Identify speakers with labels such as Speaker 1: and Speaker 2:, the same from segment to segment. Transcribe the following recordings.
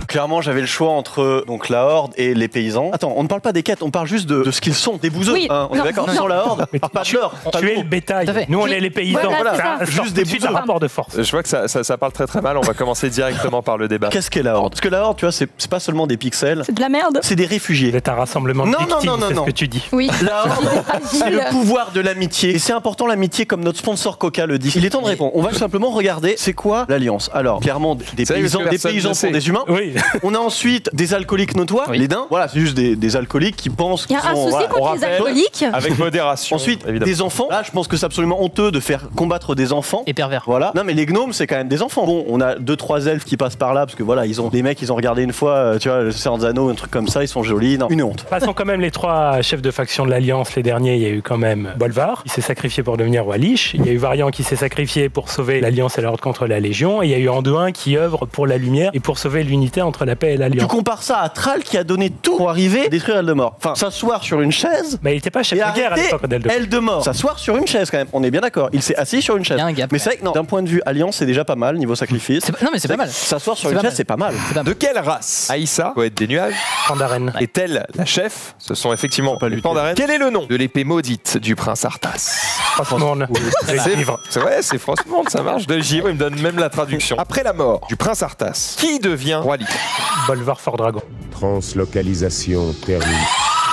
Speaker 1: Clairement, j'avais le choix entre donc la Horde et les paysans. Attends, on ne parle pas des quêtes, on parle juste de ce qu'ils sont, des bouseux.
Speaker 2: Oui.
Speaker 1: Hein, on est d'accord. Sans la Horde, pas de l'or.
Speaker 3: Tu es le bétail. Nous, on est les paysans.
Speaker 2: Voilà,
Speaker 3: Juste des bouseux. Rapport de force.
Speaker 4: Je vois que ça parle très mal. On va commencer directement par le débat.
Speaker 1: Qu'est-ce qu'est la Horde? Parce que la Horde, tu vois, c'est pas seulement des pixels.
Speaker 2: C'est de la merde.
Speaker 1: C'est des réfugiés.
Speaker 3: Vous êtes un rassemblement de victimes, c'est ce que tu dis.
Speaker 2: Oui.
Speaker 1: La Horde, c'est le pouvoir de l'amitié. Et c'est important l'amitié comme notre sponsor Coca le dit. Il est temps de répondre. On va tout simplement regarder c'est quoi l'Alliance. Alors, clairement, des paysans pour des humains.
Speaker 3: Oui.
Speaker 1: On a ensuite des alcooliques notoires, les daims. Voilà, c'est juste des alcooliques qui pensent
Speaker 2: Il y
Speaker 1: qu'ils
Speaker 2: a un
Speaker 1: sont...
Speaker 2: souci contre les alcooliques.
Speaker 4: Avec modération.
Speaker 1: Ensuite,
Speaker 4: évidemment.
Speaker 1: des enfants. Là, je pense que c'est absolument honteux de faire combattre des enfants.
Speaker 5: Et pervers.
Speaker 1: Voilà. Non, mais les gnomes, c'est quand même des enfants. Bon, on a 2-3 elfes qui passent par là parce que voilà, les mecs, ils ont regardé une fois, tu vois, le Seigneur des Anneaux, un truc comme ça, ils sont jolis. Non, une honte.
Speaker 3: Passons quand même les 3 chefs de faction de l'Alliance. Les derniers, il y a eu quand même Bolvar, qui s'est sacrifié pour devenir roi Lich. Il y a eu Varian qui s'est sacrifié pour sauver l'Alliance et l'Ordre contre la Légion. Et il y a eu Anduin qui œuvre pour la lumière et pour sauver l'unité entre la paix et
Speaker 1: Tu
Speaker 3: l'Alliance.
Speaker 1: compares ça à Thrall qui a donné tout pour arriver à détruire Eldemort. Enfin, s'asseoir sur une chaise.
Speaker 3: Mais il n'était pas chef
Speaker 1: Et
Speaker 3: de guerre à
Speaker 1: arrêter
Speaker 3: l'époque d'Eldemort.
Speaker 1: Eldemort. S'asseoir sur une chaise quand même. On est bien d'accord. Il s'est assis sur une chaise.
Speaker 5: Il y a un gap.
Speaker 1: Mais c'est vrai que non. D'un point de vue Alliance, c'est déjà pas mal niveau sacrifice.
Speaker 5: Non, mais c'est pas mal.
Speaker 1: S'asseoir sur
Speaker 5: C'est
Speaker 1: une
Speaker 5: pas
Speaker 1: chaise,
Speaker 5: mal.
Speaker 1: c'est pas mal.
Speaker 4: De quelle race Aïssa, poète des nuages,
Speaker 3: Pandaren.
Speaker 4: est-elle la chef? Ce sont effectivement
Speaker 1: pas
Speaker 4: les
Speaker 1: lutter.
Speaker 4: Pandaren. Quel est le nom de l'épée maudite du prince Arthas?
Speaker 3: Frostmourne.
Speaker 4: C'est vrai, c'est Frostmourne, ça marche. De Givre, il me donne même la traduction. Après la mort du prince Arthas, qui devient roi Lich?
Speaker 3: Bolvar Fort Dragon.
Speaker 6: Translocalisation terminée.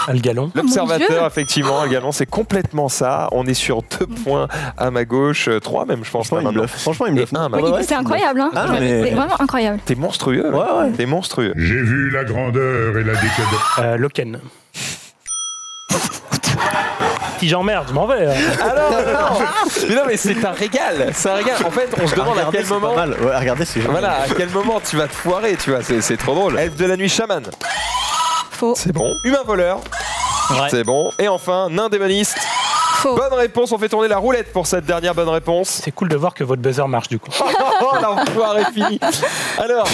Speaker 3: Algalon.
Speaker 4: L'observateur, effectivement, Algalon, c'est complètement ça. On est sur 2 points à ma gauche, 3 même, je pense.
Speaker 1: Franchement, il me bluffe. Franchement, il me
Speaker 4: Et
Speaker 1: bluffe.
Speaker 4: 1 à ma
Speaker 2: Oui,
Speaker 4: gauche.
Speaker 2: c'est incroyable. Hein.
Speaker 1: Ah, mais-
Speaker 2: C'est vraiment incroyable.
Speaker 4: T'es monstrueux.
Speaker 1: Ouais, ouais.
Speaker 4: T'es monstrueux.
Speaker 6: J'ai vu la grandeur et la décadence.
Speaker 3: Loken. Si j'emmerde, je m'en vais.
Speaker 4: Alors, mais non, mais c'est un régal. C'est un régal. En fait, on se demande à
Speaker 1: Regardez,
Speaker 4: quel
Speaker 1: c'est pas
Speaker 4: moment.
Speaker 1: mal. Ouais, regardez, c'est génial.
Speaker 4: Voilà, à quel moment tu vas te foirer, tu vois. C'est trop drôle. Elfe de la nuit, chaman.
Speaker 2: Faux.
Speaker 4: C'est bon. Humain voleur.
Speaker 5: Ouais.
Speaker 4: C'est bon. Et enfin, nain démoniste.
Speaker 2: Faux.
Speaker 4: Bonne réponse, on fait tourner la roulette pour cette dernière bonne réponse.
Speaker 3: C'est cool de voir que votre buzzer marche du coup.
Speaker 4: Oh, l'enfoiré est fini. Alors,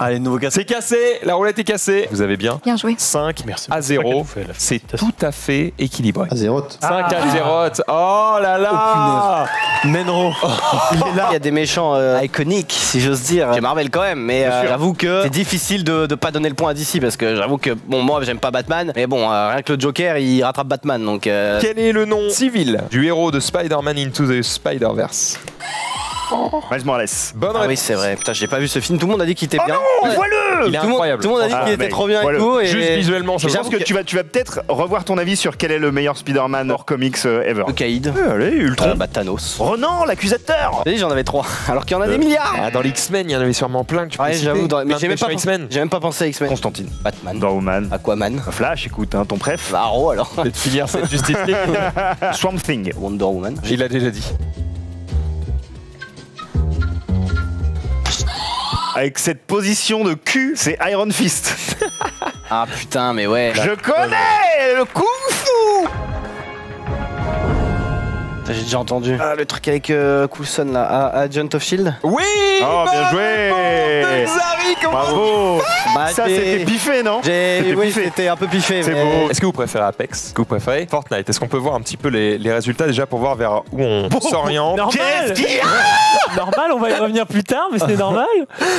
Speaker 1: Allez, nouveau casse.
Speaker 4: c'est cassé, la roulette est cassée. Vous avez bien
Speaker 2: Bien joué.
Speaker 4: 5
Speaker 3: Merci.
Speaker 4: à 0.
Speaker 3: C'est pas
Speaker 4: C'est tout à fait équilibré.
Speaker 7: À zéro.
Speaker 4: 5 à 0. Oh là là.
Speaker 1: Menro. Il est là.
Speaker 8: Il y a des méchants iconiques, si j'ose dire. J'ai Marvel quand même, mais j'avoue que c'est difficile de pas donner le point à DC parce que j'avoue que bon, moi j'aime pas Batman, mais bon, rien que le Joker il rattrape Batman donc.
Speaker 4: Quel est le nom civil du héros de Spider-Man Into the Spider-Verse?
Speaker 9: Miles Morales.
Speaker 4: Bonne
Speaker 8: Ah
Speaker 4: réponse.
Speaker 8: oui, c'est vrai. Putain, j'ai pas vu ce film. Tout le monde a dit qu'il était bien.
Speaker 9: Vois-le.
Speaker 4: Il est
Speaker 8: Tout le monde-
Speaker 4: incroyable.
Speaker 8: Tout le monde a dit
Speaker 9: Ah,
Speaker 8: qu'il était
Speaker 9: mec,
Speaker 8: trop bien et
Speaker 9: voilà.
Speaker 8: tout. Et...
Speaker 4: Juste visuellement, ça
Speaker 9: Je
Speaker 4: se
Speaker 9: pense que tu vas peut-être revoir ton avis sur quel est le meilleur Spider-Man hors comics ever.
Speaker 8: Le Caïd.
Speaker 9: Allez, Ultron.
Speaker 8: Bah Thanos.
Speaker 9: Ronan, l'accusateur.
Speaker 8: J'ai dit j'en avais 3, alors qu'il y en a des milliards.
Speaker 4: Ah, dans l'X-Men, il y en avait sûrement plein que tu peux
Speaker 8: Ouais,
Speaker 4: citer.
Speaker 8: j'avoue. Mais
Speaker 4: Plein de
Speaker 8: j'ai même,
Speaker 4: méchants X-Men.
Speaker 8: j'ai même pas pensé à X-Men.
Speaker 9: Constantine.
Speaker 8: Batman.
Speaker 9: Doorman.
Speaker 8: Aquaman.
Speaker 9: Flash, écoute, hein, ton préf.
Speaker 8: Arrow alors.
Speaker 4: Cette filière, cette Justice League.
Speaker 9: Swamp Thing.
Speaker 8: Wonder Woman.
Speaker 4: Il l'a déjà dit.
Speaker 9: Avec cette position de cul, c'est Iron Fist.
Speaker 8: Ah putain, mais ouais.
Speaker 9: Je connais le Kung Fu.
Speaker 8: J'ai déjà entendu. Ah, le truc avec Coulson là, Agent of Shield.
Speaker 4: Oui.
Speaker 9: Oh, bien joué.
Speaker 4: Zari, comment
Speaker 9: Bravo.
Speaker 8: Bah,
Speaker 9: Ça, c'était piffé, non? C'était
Speaker 8: Oui,
Speaker 9: piffé.
Speaker 8: c'était un peu piffé.
Speaker 9: C'est
Speaker 8: mais-
Speaker 9: beau.
Speaker 4: Est-ce que vous préférez Apex? Est-ce que vous préférez Fortnite? Est-ce qu'on peut voir un petit peu les résultats déjà pour voir vers où on s'oriente?
Speaker 9: Qu'est-ce qu'il y a?
Speaker 10: Normal, on va y revenir plus tard, mais c'est normal.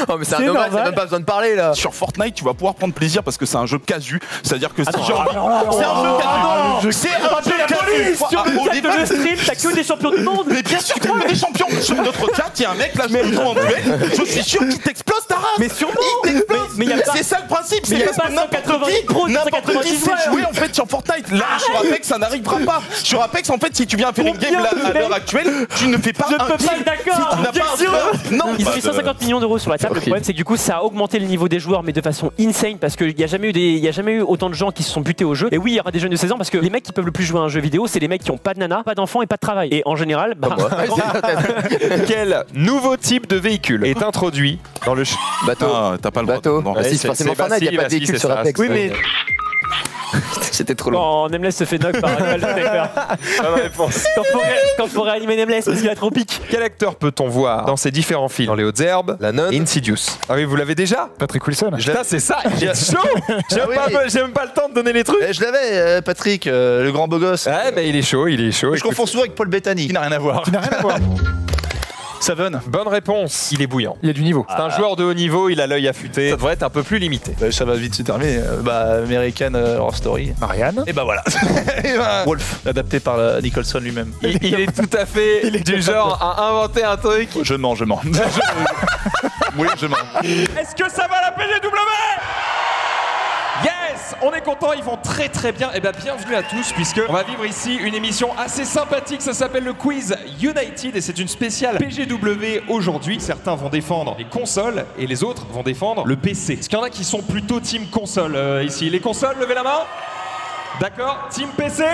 Speaker 5: Oh, mais c'est un
Speaker 10: C'est
Speaker 5: dommage,
Speaker 10: normal.
Speaker 5: même pas besoin de parler là.
Speaker 11: Sur Fortnite, tu vas pouvoir prendre plaisir parce que c'est un jeu casu. C'est-à-dire que c'est
Speaker 9: C'est un jeu casu. C'est un jeu casu.
Speaker 10: Sur le chat de le stream, t'as que des champions du monde.
Speaker 11: Mais bien sûr, t'es des champions. Sur notre chat, il y a un mec là, je me retrouve en duel. Je suis sûr qu'il t'explose ta race.
Speaker 10: Mais sûrement.
Speaker 11: Il t'explose.
Speaker 10: Mais y a pas-
Speaker 11: C'est ça le principe.
Speaker 10: Mais y a
Speaker 11: parce
Speaker 10: pas
Speaker 11: que n'importe
Speaker 10: 190 pros,
Speaker 11: qui, n'importe
Speaker 10: 190
Speaker 11: qui sait
Speaker 10: joueurs.
Speaker 11: jouer en fait sur Fortnite. Là, sur Apex, ça n'arrivera pas. Sur Apex, en fait, si tu viens faire une game là, à l'heure actuelle, tu ne fais pas
Speaker 10: Je ne
Speaker 11: un
Speaker 10: peux pas
Speaker 11: kill.
Speaker 10: être d'accord.
Speaker 11: Si tu n'as pas un
Speaker 10: Objection.
Speaker 11: score, non.
Speaker 10: Ils ont mis 150 millions d'euros sur la table. Le problème, c'est que du coup, ça a augmenté le niveau des joueurs, mais de façon insane, parce qu'il n'y a jamais eu autant de gens qui se sont butés au jeu. Et oui, il y aura des jeunes de 16 ans, parce que les mecs qui peuvent le plus jouer à un jeu vidéo, c'est les mecs qui ont pas de nana, pas d'enfants et pas de travail. Et en général, bah,
Speaker 4: Quel nouveau type de véhicule est introduit dans le
Speaker 5: Bateau.
Speaker 11: Ah, t'as pas le droit.
Speaker 5: Bateau.
Speaker 11: Non.
Speaker 5: Bah si, c'est forcément Fortnite, il n'y a pas de véhicule sur Apex.
Speaker 4: Oui, mais
Speaker 5: C'était trop long.
Speaker 10: quand Nameless se fait knock par Alpha Sniper.
Speaker 4: bonne réponse.
Speaker 10: Quand faut réanimer Nameless parce qu'il a trop pique.
Speaker 4: Quel acteur peut-on voir dans ces différents films? Dans Les Hautes Herbes, La Nonne et Insidious. Ah oui, vous l'avez déjà?
Speaker 7: Patrick Wilson.
Speaker 4: Putain, c'est ça, j'ai chaud. J'ai même pas le temps de donner les trucs.
Speaker 5: Je l'avais, Patrick, le grand beau gosse.
Speaker 4: Ouais, bah il est chaud, il est chaud.
Speaker 5: Je confonds souvent avec Paul Bettany.
Speaker 11: Qui n'a rien à voir.
Speaker 7: Qui n'a rien à voir. Seven.
Speaker 4: Bonne réponse. Il est bouillant.
Speaker 7: Il y a du niveau.
Speaker 4: C'est un joueur de haut niveau, il a l'œil affûté. Ça devrait être un peu plus limité.
Speaker 7: Ça va vite se terminer. American Horror Story. Marianne. Et bah voilà. Wolf, adapté par Nicholson lui-même.
Speaker 4: Il est tout à fait du genre à inventer un truc.
Speaker 7: Je mens. Oui, je mens.
Speaker 12: Est-ce que ça va la PGW? Yes, on est content, ils vont très très bien. Et bien bienvenue à tous puisque on va vivre ici une émission assez sympathique. Ça s'appelle le Quiz United et c'est une spéciale PGW aujourd'hui. Certains vont défendre les consoles et les autres vont défendre le PC. Est-ce qu'il y en a qui sont plutôt team console ici? Les consoles, levez la main. D'accord, team PC.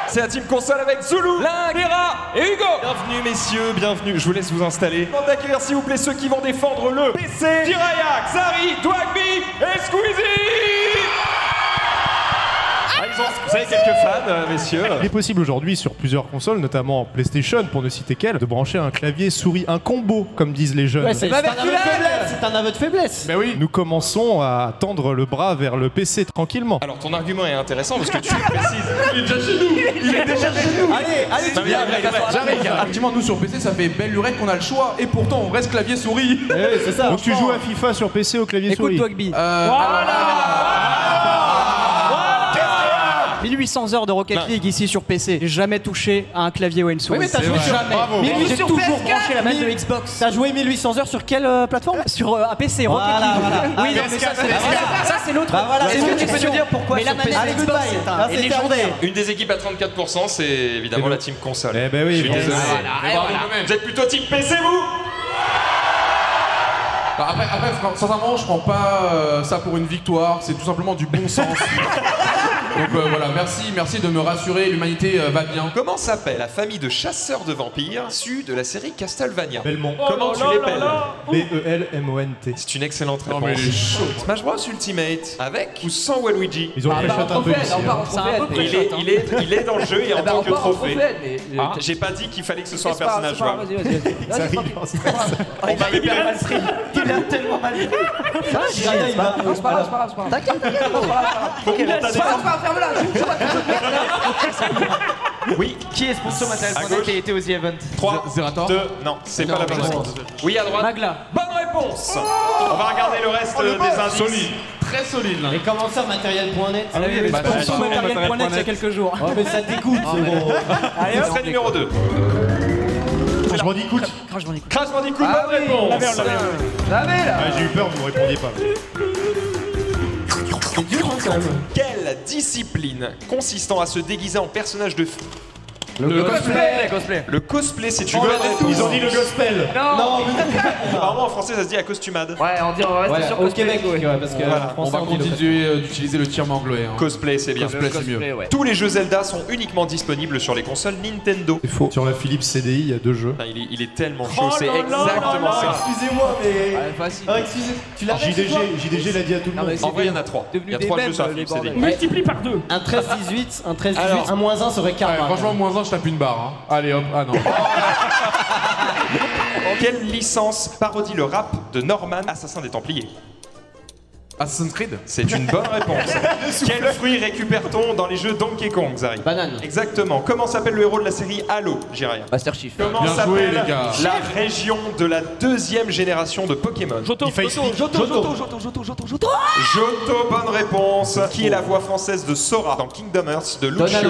Speaker 12: C'est la team console avec Zulu, Lingera et Hugo. Bienvenue messieurs, bienvenue. Je vous laisse vous installer. On va accueillir s'il vous plaît ceux qui vont défendre le PC. Jiraya, Xari, Dwagby et Squeezie. Vous avez quelques fans, messieurs.
Speaker 13: Il est possible aujourd'hui sur plusieurs consoles, notamment PlayStation, pour ne citer qu'elle, de brancher un clavier souris, un combo, comme disent les jeunes.
Speaker 1: Ouais, c'est un aveu de faiblesse.
Speaker 13: Ben oui. Nous commençons à tendre le bras vers le PC tranquillement.
Speaker 12: Alors ton argument est intéressant parce que tu précises. Il est déjà chez nous. Il est déjà chez nous.
Speaker 1: Allez, tu viens.
Speaker 14: J'arrive. Effectivement, nous sur PC, ça fait belle lurette qu'on a le choix et pourtant on reste clavier souris.
Speaker 13: C'est ça. Donc tu joues à FIFA sur PC au clavier souris.
Speaker 15: Écoute Dwagby. 1800 heures de Rocket League ici sur PC. J'ai jamais touché à un clavier ou une souris.
Speaker 1: Oui, mais t'as joué sur
Speaker 15: jamais. J'ai toujours branché la manette de Xbox.
Speaker 1: T'as joué 1800 heures sur quelle plateforme?
Speaker 15: Sur un PC Rocket League. Oui, mais ça c'est l'autre.
Speaker 1: Est-ce que tu peux nous dire pourquoi?
Speaker 15: Mais la manette de Xbox est légendaire.
Speaker 12: Une des équipes à 34%, c'est évidemment la team console.
Speaker 13: Eh ben oui.
Speaker 12: Je suis désolé. Vous êtes plutôt team PC vous?
Speaker 14: Après, sincèrement, je prends pas ça pour une victoire, c'est tout simplement du bon sens. Donc voilà, merci de me rassurer, l'humanité va bien.
Speaker 12: Comment s'appelle la famille de chasseurs de vampires issue de la série Castlevania?
Speaker 13: Belmont.
Speaker 12: Comment tu l'épelles?
Speaker 13: B-E-L-M-O-N-T.
Speaker 12: C'est une excellente réponse.
Speaker 14: Non mais il est chaud.
Speaker 12: Smash Bros Ultimate, avec ou sans Waluigi?
Speaker 13: Ils ont pré-shot un peu ici.
Speaker 12: Il est dans le jeu et en tant que trophée. J'ai pas dit qu'il fallait que ce soit un personnage jouable. On m'avait bien mal pris.
Speaker 1: Il a tellement mal pris.
Speaker 15: C'est pas grave. T'inquiète. Ferme-la.
Speaker 12: Oui.
Speaker 1: Qui est sponsor matériel qui a été aux The Event?
Speaker 12: 3,
Speaker 14: Zerator.
Speaker 12: 2, non, c'est pas la bonne réponse. Oui, à droite.
Speaker 15: Magla.
Speaker 12: Bonne réponse. On va regarder le reste des indices.
Speaker 14: Solide. Très solide là.
Speaker 1: Et comment ça, matériel.net?
Speaker 15: Ah oui, sponsor matériel.net il y a quelques jours.
Speaker 1: Oh, mais ça dégoûte, c'est bon.
Speaker 12: Allez, extrait numéro 2.
Speaker 13: Crash Bandicoot.
Speaker 12: Crash Bandicoot, bonne réponse.
Speaker 13: J'ai eu peur, vous ne répondiez pas.
Speaker 1: C'est dur, hein, quand même.
Speaker 12: Quelle discipline consistant à se déguiser en personnage de...
Speaker 14: Le cosplay.
Speaker 12: Le cosplay, c'est une bonne réponse.
Speaker 13: Ils ont dit le gospel.
Speaker 1: Non.
Speaker 12: Apparemment en français ça se dit accostumade.
Speaker 15: Ouais, on dit on reste sur
Speaker 1: Au Québec, parce que
Speaker 12: Voilà.
Speaker 14: On va continuer d'utiliser le terme anglais.
Speaker 12: Cosplay, c'est bien.
Speaker 14: Cosplay, c'est mieux.
Speaker 12: Tous les jeux Zelda sont uniquement disponibles sur les consoles Nintendo.
Speaker 13: C'est faux. Sur la Philips CDI, il y a 2 jeux.
Speaker 12: Putain, il est tellement chaud, c'est exactement ça.
Speaker 1: Excusez-moi, mais.
Speaker 15: Facile.
Speaker 1: Excusez. Tu l'as
Speaker 13: JDG l'a dit à tout le monde.
Speaker 12: En vrai, il y en a 3. Il y a 3 jeux sur la Philips CD.
Speaker 3: Multiplie par 2.
Speaker 1: Un 13-18, un 13-18, un -1 serait karma.
Speaker 14: Franchement, -1, je tape une barre. Allez hop, ah non.
Speaker 12: Quelle licence parodie le rap de Norman, assassin des Templiers?
Speaker 14: Assassin's Creed.
Speaker 12: C'est une bonne réponse. Quel fruit récupère-t-on dans les jeux Donkey Kong, Zari?
Speaker 1: Banane.
Speaker 12: Exactement. Comment s'appelle le héros de la série Halo, Jiraya?
Speaker 15: Master Chief.
Speaker 12: Comment
Speaker 14: Bien joué,
Speaker 12: s'appelle
Speaker 14: les gars.
Speaker 12: la région de la 2e génération de Pokémon?
Speaker 3: Joto,
Speaker 12: Johto, bonne réponse. Qui est la voix française de Sora dans Kingdom Hearts, de Lucio,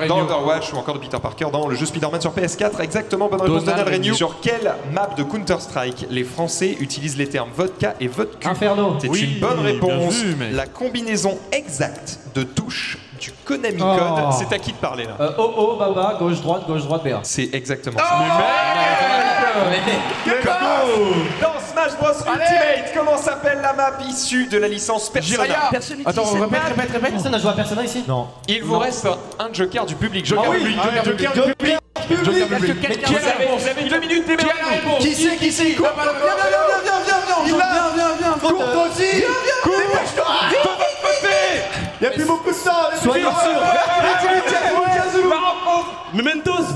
Speaker 12: dans Overwatch ou encore de Peter Parker dans le jeu Spider-Man sur PS4? Exactement, bonne réponse. Donald Renew. Sur quelle map de Counter-Strike les Français utilisent les termes vodka et vodka?
Speaker 1: Inferno.
Speaker 12: C'est une bonne réponse. La combinaison exacte de touches du Konami Code, c'est à qui de parler là?
Speaker 1: Oh, baba, gauche-droite, BA.
Speaker 12: C'est exactement ça. Dans Smash Bros Ultimate, comment s'appelle la map issue de la licence Persona?
Speaker 14: Attends, répète.
Speaker 1: Personne n'a joué à Persona ici?
Speaker 13: Non.
Speaker 12: Il vous reste un joker du public.
Speaker 14: Joker public.
Speaker 12: Vous avez 2 minutes, démerdez-vous.
Speaker 1: Qui c'est? Viens.
Speaker 13: Il y a plus beaucoup de temps.
Speaker 1: Soyez sûr.
Speaker 12: Mementos.